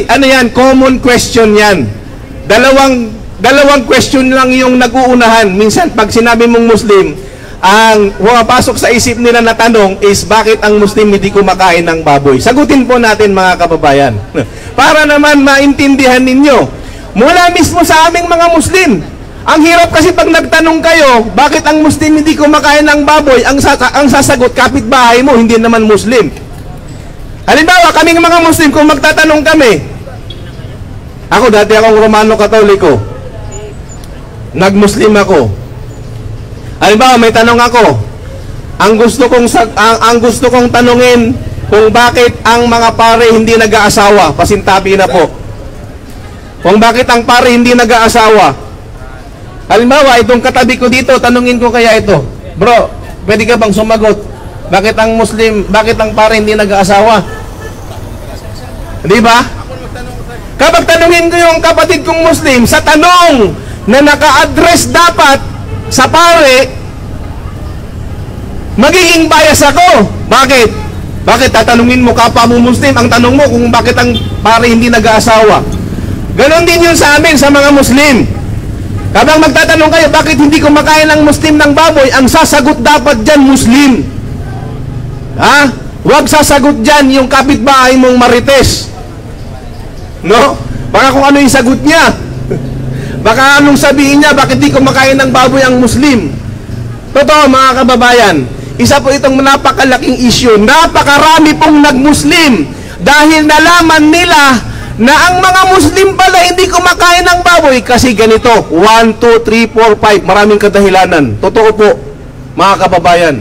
Ano yan? Common question yan. Dalawang question lang yung nag-uunahan. Minsan, pag sinabi mong Muslim, ang pumapasok sa isip nila na tanong is, bakit ang Muslim hindi kumakain ng baboy? Sagutin po natin, mga kababayan. Para naman maintindihan ninyo. Mula mismo sa aming mga Muslim. Ang hirap kasi pag nagtanong kayo, bakit ang Muslim hindi kumakain ng baboy? Ang sasagot, kapitbahay mo, hindi naman Muslim. Halimbawa, kaming mga Muslim, kung magtatanong kami, ako dati akong Romano-Katoliko, nag-Muslim ako. Halimbawa, may tanong ako, ang gusto kong tanungin kung bakit ang mga pare hindi nag-aasawa, pasintabi na po. Kung bakit ang pare hindi nag-aasawa. Halimbawa, itong katabi ko dito, tanungin ko kaya ito, bro, pwede ka bang sumagot? Bakit ang pare hindi nag-aasawa? Di ba? Kapag tanungin ko yung kapatid kong Muslim sa tanong na naka-address dapat sa pare, magiging bias ako. Bakit? Bakit tatanungin mo kapwa mo Muslim ang tanong mo kung bakit ang pare hindi nag-aasawa? Ganon din yun sa amin, sa mga Muslim. Kapag magtatanong kayo, bakit hindi kumakain ng Muslim ng baboy? Ang sasagot dapat dyan, Muslim. Ha? Huwag sasagot dyan yung kapitbahay mong Marites. No? Baka kung ano yung sagot niya. Baka anong sabihin niya, bakit di kumakain ng baboy ang Muslim? Totoo, mga kababayan, isa po itong napakalaking issue. Napakarami pong nag-Muslim dahil nalaman nila na ang mga Muslim pala hindi kumakain ng baboy kasi ganito, 1, 2, 3, 4, 5, maraming kadahilanan. Totoo po, mga kababayan.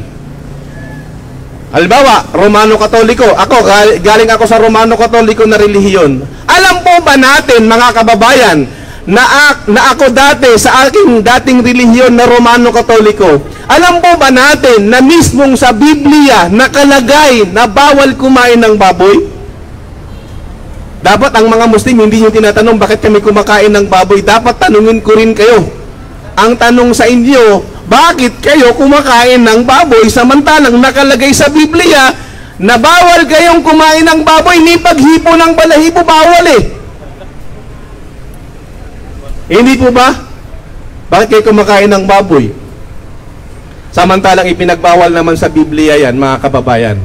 Halimbawa, Romano-Katoliko. Ako, galing ako sa Romano-Katoliko na relihiyon. Alam po ba natin, mga kababayan, na ako dati sa aking dating relihiyon na Romano-Katoliko, alam po ba natin na mismong sa Biblia nakalagay na bawal kumain ng baboy? Dapat ang mga Muslim hindi yung tinatanong bakit kami kumakain ng baboy. Dapat tanungin ko rin kayo. Ang tanong sa inyo, bakit kayo kumakain ng baboy samantalang nakalagay sa Biblia na bawal kayong kumain ng baboy, ni paghipo ng balahibo bawal eh. Hindi po ba? Bakit kayo kumakain ng baboy? Samantalang ipinagbawal naman sa Biblia yan, mga kababayan.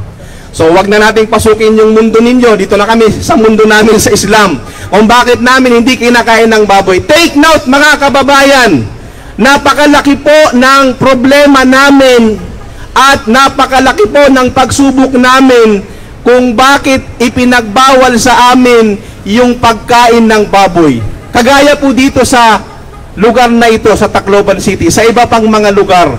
So wag na nating pasukin yung mundo ninyo. Dito na kami sa mundo namin sa Islam. Kung bakit namin hindi kinakain ng baboy. Take note, mga kababayan. Napakalaki po ng problema namin at napakalaki po ng pagsubok namin kung bakit ipinagbawal sa amin yung pagkain ng baboy. Kagaya po dito sa lugar na ito, sa Tacloban City, sa iba pang mga lugar.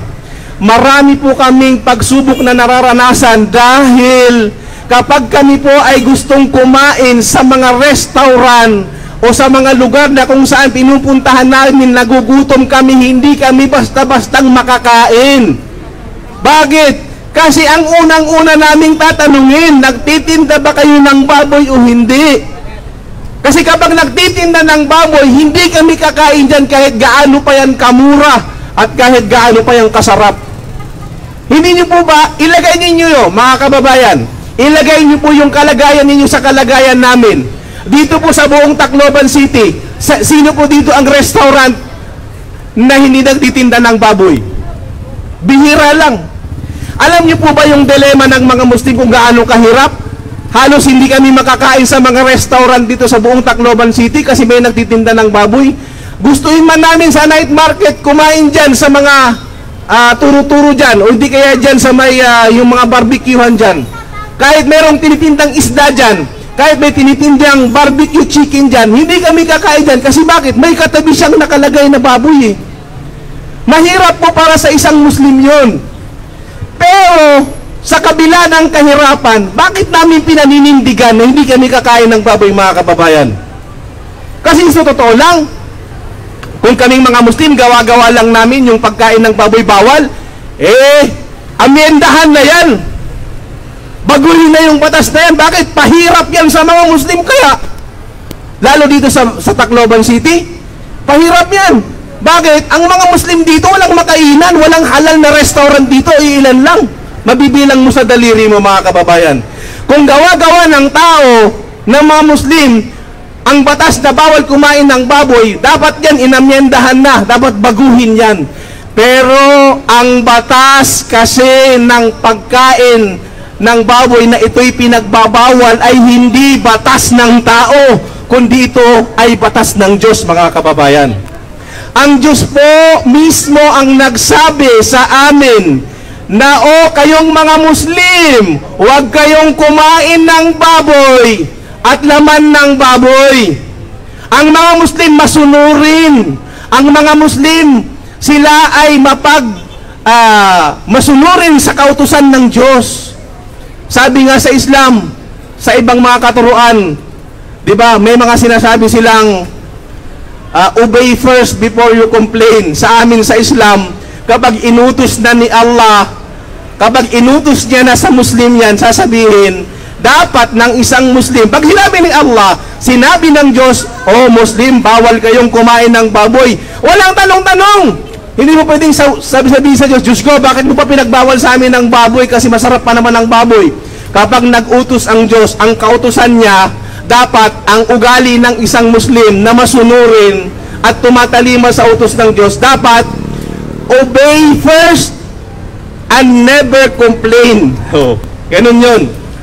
Marami po kaming pagsubok na nararanasan dahil kapag kami po ay gustong kumain sa mga restaurant o sa mga lugar na kung saan pinupuntahan namin, nagugutom kami, hindi kami basta-bastang makakain. Bakit? Kasi ang unang-una naming tatanungin, nagtitinda ba kayo ng baboy o hindi? Kasi kapag nagtitinda ng baboy, hindi kami kakain dyan kahit gaano pa yan kamura at kahit gaano pa yan kasarap. Hindi nyo po ba, ilagay ninyo yun, mga kababayan, ilagay nyo po yung kalagayan ninyo sa kalagayan namin. Dito po sa buong Tacloban City, sino po dito ang restaurant na hindi nagtitinda ng baboy? Bihira lang. Alam niyo po ba yung dilema ng mga Muslim kung gaano kahirap? Halos hindi kami makakain sa mga restaurant dito sa buong Tacloban City kasi may nagtitinda ng baboy. Gustuin man namin sa night market kumain dyan sa mga turo-turo dyan o hindi kaya dyan sa may yung mga barbecuehan dyan. Kahit merong tinitindang isda dyan, kahit may tinitindang barbecue chicken dyan, hindi kami kakain dyan. Kasi bakit? May katabi siyang nakalagay na baboy eh. Mahirap po para sa isang Muslim yun. Pero, sa kabila ng kahirapan, bakit namin pinaninindigan na hindi kami kakain ng baboy, mga kababayan? Kasi sa totoo lang, kung kaming mga Muslim, gawa-gawa lang namin yung pagkain ng baboy bawal, amyendahan na yan. Baguhin na yung batas na yan. Bakit? Pahirap yan sa mga Muslim kaya. Lalo dito sa Tacloban City, pahirap yan. Bakit? Ang mga Muslim dito walang makainan, walang halal na restaurant dito, ilan lang. Mabibilang mo sa daliri mo, mga kababayan. Kung gawa-gawa ng tao ng mga Muslim ang batas na bawal kumain ng baboy, dapat yan inamyendahan na, dapat baguhin yan. Pero ang batas kasi ng pagkain ng baboy na ito'y pinagbabawal ay hindi batas ng tao, kundi ito ay batas ng Diyos, mga kababayan. Ang Diyos po mismo ang nagsabi sa amin na kayong mga Muslim, huwag kayong kumain ng baboy at laman ng baboy. Ang mga Muslim masunurin. Ang mga Muslim, sila ay masunurin sa kautusan ng Diyos. Sabi nga sa Islam, sa ibang mga katuruan, di ba, may mga sinasabi silang obey first before you complain. Sa amin sa Islam, kapag inutos na ni Allah, kapag inutos niya na sa Muslim yan, sasabihin, dapat ng isang Muslim, pag sinabi ni Allah, sinabi ng Diyos, Muslim, bawal kayong kumain ng baboy. Walang tanong-tanong. Hindi mo pwedeng sabi-sabihin sa Diyos, Diyos ko, bakit mo pa pinagbawal sa amin ng baboy kasi masarap pa naman ang baboy. Kapag nag-utos ang Diyos, ang kautusan niya, dapat ang ugali ng isang Muslim na masunurin at tumatalima sa utos ng Diyos, dapat obey first and never complain. Ganun yun.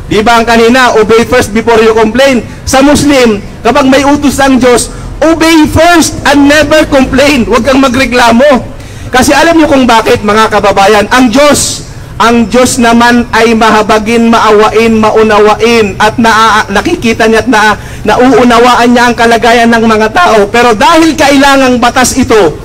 Di ba ang kanina, obey first before you complain? Sa Muslim, kapag may utos ng Diyos, obey first and never complain. Huwag kang magreklamo. Kasi alam niyo kung bakit, mga kababayan, ang Diyos naman ay mahabagin, maawain, maunawain, at nakikita niya at nauunawaan niya ang kalagayan ng mga tao. Pero dahil kailangang batas ito,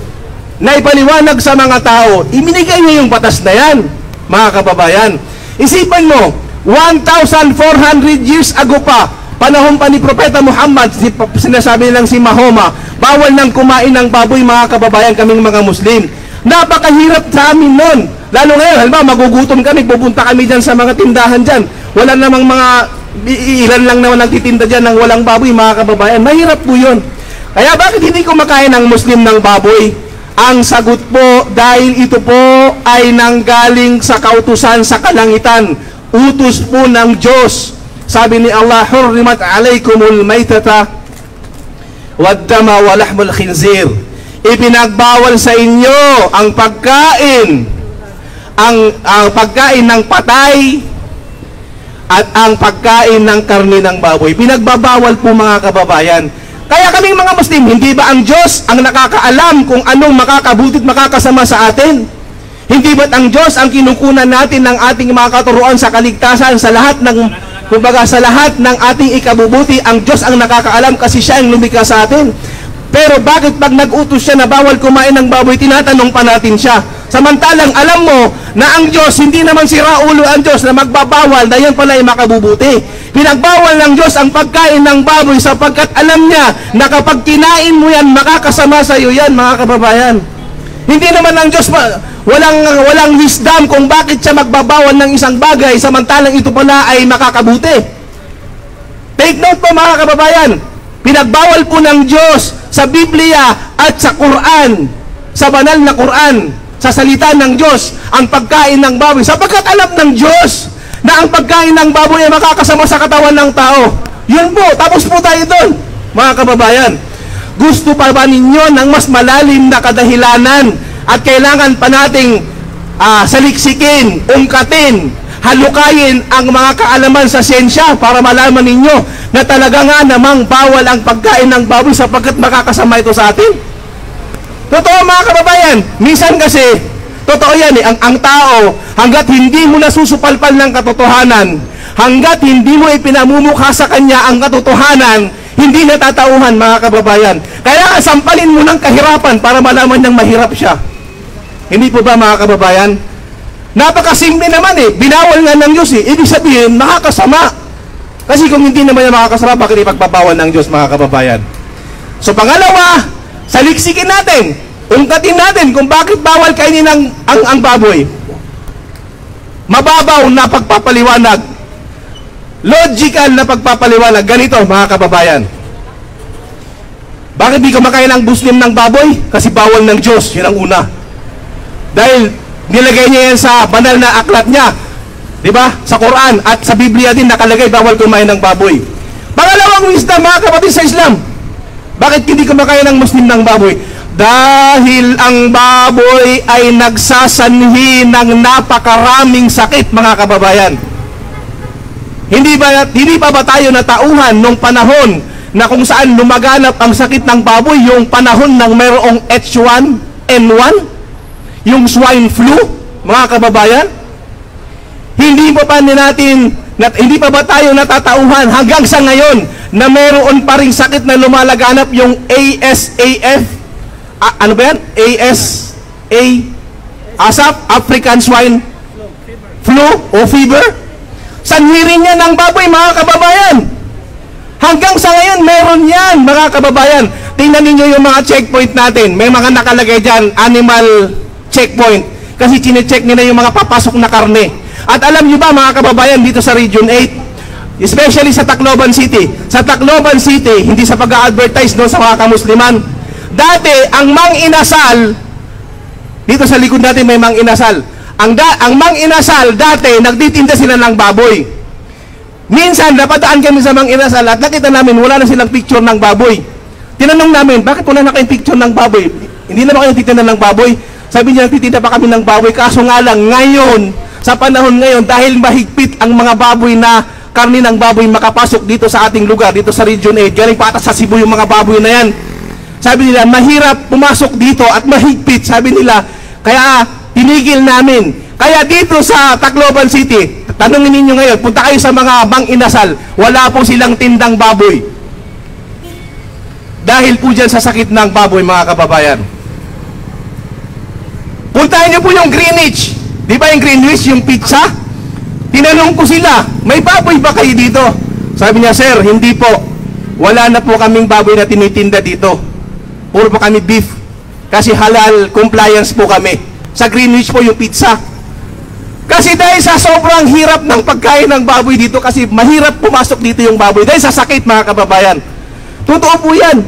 na ipaliwanag sa mga tao, iminigay niya yung batas na yan, mga kababayan. Isipan mo, 1,400 years ago pa, panahon pa ni Propeta Muhammad, sinasabi nilang si Mahoma, bawal nang kumain ng baboy, mga kababayan, kaming mga Muslim. Napakahirap sa amin nun. Lalo ngayon, halimbawa, magugutom kami, pupunta kami dyan sa mga tindahan dyan. Wala namang ilan lang naman nagtitinda dyan ng walang baboy, mga kababayan. Mahirap po yun. Kaya bakit hindi kumakain ng Muslim ng baboy? Ang sagot po, dahil ito po ay nanggaling sa kautusan sa kalangitan. Utos po ng Diyos. Sabi ni Allah, hurrimat alaykumul maytata waddama wa lahmul khinzir. Ipinagbawal sa inyo ang pagkain, ang pagkain ng patay at ang pagkain ng karne ng baboy. Pinagbabawal po, mga kababayan. Kaya kaming mga Muslim, hindi ba ang Diyos ang nakakaalam kung anong makakabuti at makakasama sa atin? Hindi ba't ang Diyos ang kinukunan natin ng ating mga katuruan sa kaligtasan, sa lahat ng, kumbaga, sa lahat ng ating ikabubuti? Ang Diyos ang nakakaalam kasi siya ang lumikha sa atin. Pero bakit pag nag-utos siya na bawal kumain ng baboy, tinatanong pa natin siya? Samantalang alam mo na ang Diyos, hindi naman si Raulo ang Diyos na magbabawal na yan pala ay makabubuti. Pinagbawal ng Diyos ang pagkain ng baboy sapagkat alam niya na kapag kinain mo yan, makakasama sa iyo yan, mga kababayan. Hindi naman ang Diyos walang wisdom kung bakit siya magbabawal ng isang bagay samantalang ito pala ay makakabuti. Take note po, mga kababayan, pinagbawal po ng Diyos sa Biblia at sa Quran, sa banal na Quran, sa salita ng Diyos, ang pagkain ng baboy sapagkat alam ng Diyos na ang pagkain ng baboy ay makakasama sa katawan ng tao. Yun po, tapos po tayo doon, mga kababayan. Gusto pa ba ninyo ng mas malalim na kadahilanan at kailangan pa nating saliksikin, ungkatin, halukayin ang mga kaalaman sa siyensya para malaman ninyo na talaga nga namang bawal ang pagkain ng baboy sapagkat makakasama ito sa atin? Totoo, mga kababayan. Minsan kasi, totoo yan eh, ang tao, hanggat hindi mo nasusupalpal ng katotohanan, hanggat hindi mo ipinamumukha sa kanya ang katotohanan, hindi natatauhan, mga kababayan. Kaya sampalin mo ng kahirapan para malaman niyang mahirap siya. Hindi po ba, mga kababayan? Napakasimple naman eh. Binawal nga ng Diyos eh. Ibig sabihin, makakasama. Kasi kung hindi naman yung makakasama, bakit ipagpapawal ng Diyos, mga kababayan? So, pangalawa, saliksikin natin, ungkatin natin kung bakit bawal kainin ang baboy. Mababaw na pagpapaliwanag, logical na pagpapaliwanag. Ganito, mga kababayan, bakit di kumakain ang Muslim ng baboy? Kasi bawal ng Diyos, yun ang una. Dahil nilagay niya yan sa banal na aklat niya, di ba? Sa Quran at sa Biblia din nakalagay bawal kumain ng baboy. Pangalawang wisdom, mga kapatid sa Islam, Bakit hindi kumakain ng Muslim ng baboy? Dahil ang baboy ay nagsasanhi ng napakaraming sakit, mga kababayan. Hindi pa ba tayo natauhan nung panahon na kung saan lumaganap ang sakit ng baboy, yung panahon ng mayroong H1N1, yung swine flu, mga kababayan? Hindi pa ba tayo natatauhan hanggang sa ngayon na mayroon pa ring sakit na lumalaganap, yung ASAF? Ano ba yan? ASAF, African Swine Flu o Fever? Sanhi rin yan ng baboy, mga kababayan. Hanggang sa ngayon, meron yan, mga kababayan. Tingnan ninyo yung mga checkpoint natin. May mga nakalagay dyan, animal checkpoint. Kasi chinecheck nila yung mga papasok na karne. At alam nyo ba, mga kababayan, dito sa Region 8, especially sa Tacloban City. Sa Tacloban City, hindi sa pag-a-advertise doon sa mga kamusliman. Dati, ang Mang Inasal, dito sa likod natin may Mang Inasal. Ang Mang Inasal, dati, nagtitinda sila ng baboy. Minsan, napadaan kami sa Mang Inasal at nakita namin, wala na silang picture ng baboy. Tinanong namin, bakit wala na kayong picture ng baboy? Hindi na ba kayo nagtitinda ng baboy? Sabi niya, nagtitinda pa kami ng baboy. Kaso nga lang, ngayon, sa panahon ngayon, dahil mahigpit ang mga baboy na karni ng baboy makapasok dito sa ating lugar, dito sa Region 8, galing pa sa Cebu yung mga baboy na yan. Sabi nila, mahirap pumasok dito at mahigpit. Sabi nila, kaya tinigil namin. Kaya dito sa Tacloban City, tanungin ninyo ngayon, punta kayo sa mga Mang Inasal, wala po silang tindang baboy. Dahil po dyan sa sakit ng baboy, mga kababayan. Puntahan nyo po yung Greenwich. Di ba yung Greenwich, yung pizza? Tinanong ko sila, may baboy ba kayo dito? Sabi niya, sir, hindi po. Wala na po kaming baboy na tinitinda dito. Puro po kami beef. Kasi halal compliance po kami. Sa Greenwich po yung pizza. Kasi dahil sa sobrang hirap ng pagkain ng baboy dito, kasi mahirap pumasok dito yung baboy. Dahil sa sakit, mga kababayan. Totoo po yan.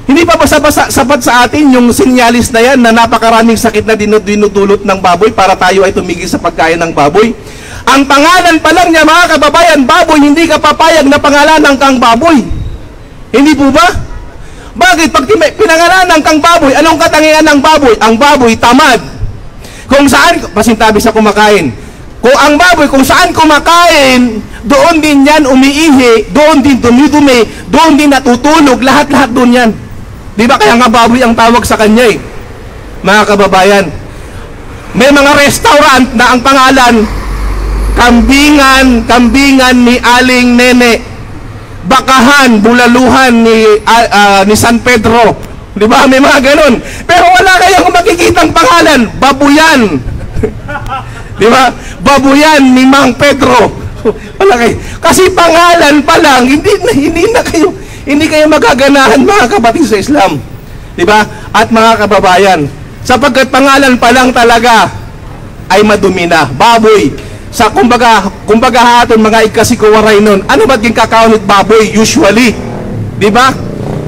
Hindi pa ba sapat sa atin yung sinyalis na yan na napakaraming sakit na dinudulot ng baboy para tayo ay tumigil sa pagkain ng baboy? Ang pangalan pa lang niya, mga kababayan, baboy, hindi ka papayag na pangalanan kang baboy. Hindi po ba? Bakit? Pag pinangalanan kang baboy, anong katangian ng baboy? Ang baboy, tamad. Kung saan, pasintabi sa kumakain. Kung ang baboy, kung saan kumakain, doon din yan umiihi, doon din dumidumi, doon din natutulog, lahat-lahat doon yan. Di ba? Kaya nga baboy ang tawag sa kanya eh. Mga kababayan, may mga restaurant na ang pangalan, kambingan ni Aling Nene, bakahan, bulaluhan ni San Pedro. Di ba? May mga ganun. Pero wala kayong makikitang pangalan, babuyan. Di ba? Babuyan ni Mang Pedro. Wala kayo. Kasi pangalan pa lang, hindi kayo magaganahan, mga kapatid sa Islam. Di ba? At mga kababayan, sapagkat pangalan pa lang talaga ay madumi na. Baboy. Sa kumbaga haton mga ikasikuwaray nun, ano ba't yung kakaunit baboy usually? Di ba?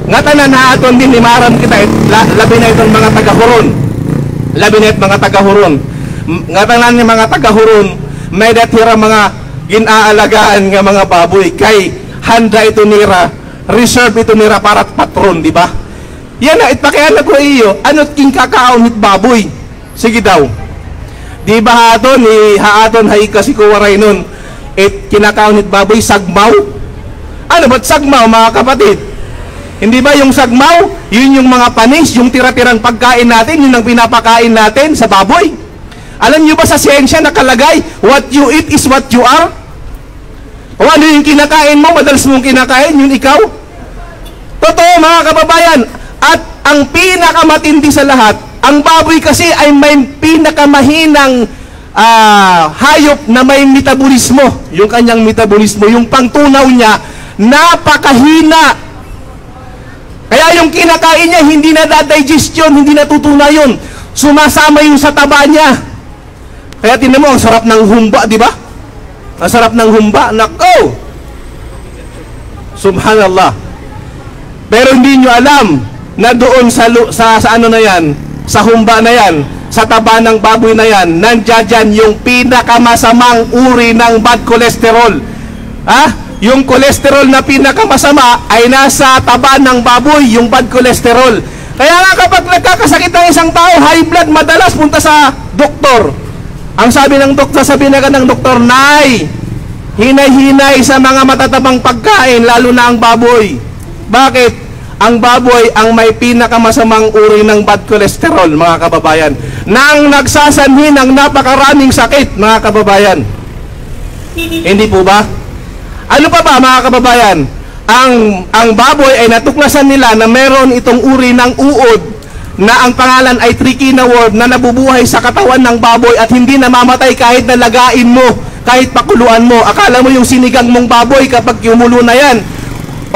Nga tanan haton din ni maram kita, labi na itong mga taga-huron. Labi na itong mga taga-huron. Nga tanan ni mga taga-huron, may datira mga ginaalagaan nga mga baboy, kay handa ito nira, reserve ito nira para patron, di ba? Yan na, itpakialag ko iyo, ano't king kakaunit baboy? Sige daw. Di ba haaton haika si kuwaray nun, kinakaunit baboy, sagmaw? Ano ba't sagmaw, mga kapatid? Hindi ba yung sagmaw, yun yung mga panis, yung tira-tirang pagkain natin, yun ang pinapakain natin sa baboy? Alam nyo ba sa siyensya nakalagay, what you eat is what you are? O ano yung kinakain mo, madalas mong kinakain, yun ikaw? Totoo, mga kababayan. At ang pinakamatindi sa lahat, ang baboy kasi ay may pinakamahinang hayop na may metabolismo. Yung kanyang metabolismo, yung pangtunaw niya, napakahina. Kaya yung kinakain niya, hindi na da-digest yun, hindi natutunaw yun. Sumasama yung sa taba niya. Kaya tinan mo, ang sarap ng humba, di ba? Ang sarap ng humba. Nako! Subhanallah. Pero hindi nyo alam na doon sa ano na yan, sa humba na yan, sa taba ng baboy na yan, nandiyan yung pinakamasamang uri ng bad cholesterol. Ha? yung cholesterol na pinakamasama ay nasa taba ng baboy, yung bad cholesterol. Kaya nga kapag nagkakasakit ng isang tao, high blood, madalas punta sa doktor. Ang sabi ng doktor, sabi na ng doktor, Nay, hinay-hinay sa mga matatabang pagkain, lalo na ang baboy. Bakit? Ang baboy ang may pinakamasamang uri ng bad cholesterol, mga kababayan, nang nagsasanhi ng napakaraming sakit, mga kababayan. Hindi po ba? Ano pa ba, mga kababayan? Ang baboy ay natuklasan nila na meron itong uri ng uod na ang pangalan ay trichina worm na nabubuhay sa katawan ng baboy at hindi namamatay kahit nalagain mo, kahit pakuluan mo. Akala mo yung sinigang mong baboy kapag kumulo na yan,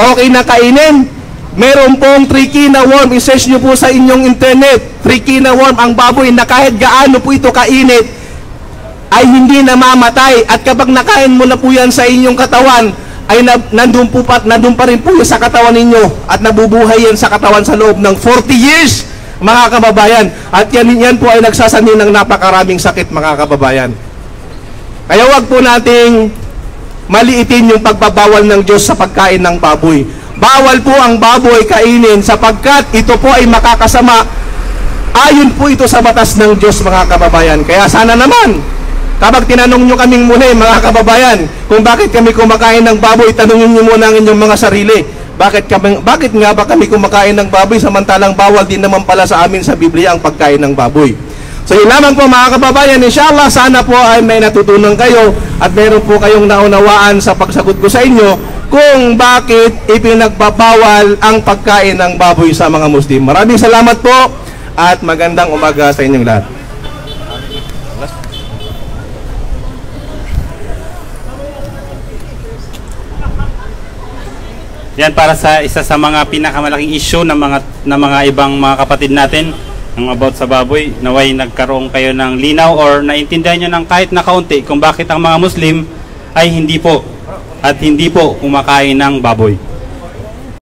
okay na kainin. Meron pong trichina worm, i-search nyo po sa inyong internet. Trichina worm, ang baboy na kahit gaano po ito kainit, ay hindi namamatay. At kapag nakain mo na po yan sa inyong katawan, ay nandun pa rin po yan sa katawan ninyo. At nabubuhay yan sa katawan sa loob ng 40 years, mga kababayan. At yan po ay nagsasanhin ng napakaraming sakit, mga kababayan. Kaya wag po nating maliitin yung pagbabawal ng Diyos sa pagkain ng baboy. Bawal po ang baboy kainin sapagkat ito po ay makakasama. Ayon po ito sa batas ng Diyos, mga kababayan. Kaya sana naman, kapag tinanong nyo kaming muli, mga kababayan, kung bakit kami kumakain ng baboy, tanungin nyo muna ang inyong mga sarili. Bakit nga ba kami kumakain ng baboy samantalang bawal din naman pala sa amin sa Biblia ang pagkain ng baboy? So yun lamang po, mga kababayan, inshallah sana po ay may natutunan kayo at meron po kayong naunawaan sa pagsagot ko sa inyo kung bakit ipinagbabawal ang pagkain ng baboy sa mga Muslim. Maraming salamat po at magandang umaga sa inyong lahat. Yan para sa isa sa mga pinakamalaking issue ng mga ibang mga kapatid natin ang about sa baboy. Naway nagkaroon kayo ng linaw or naintindihan nyo ng kahit na kaunti kung bakit ang mga Muslim ay hindi po kumakain ng baboy.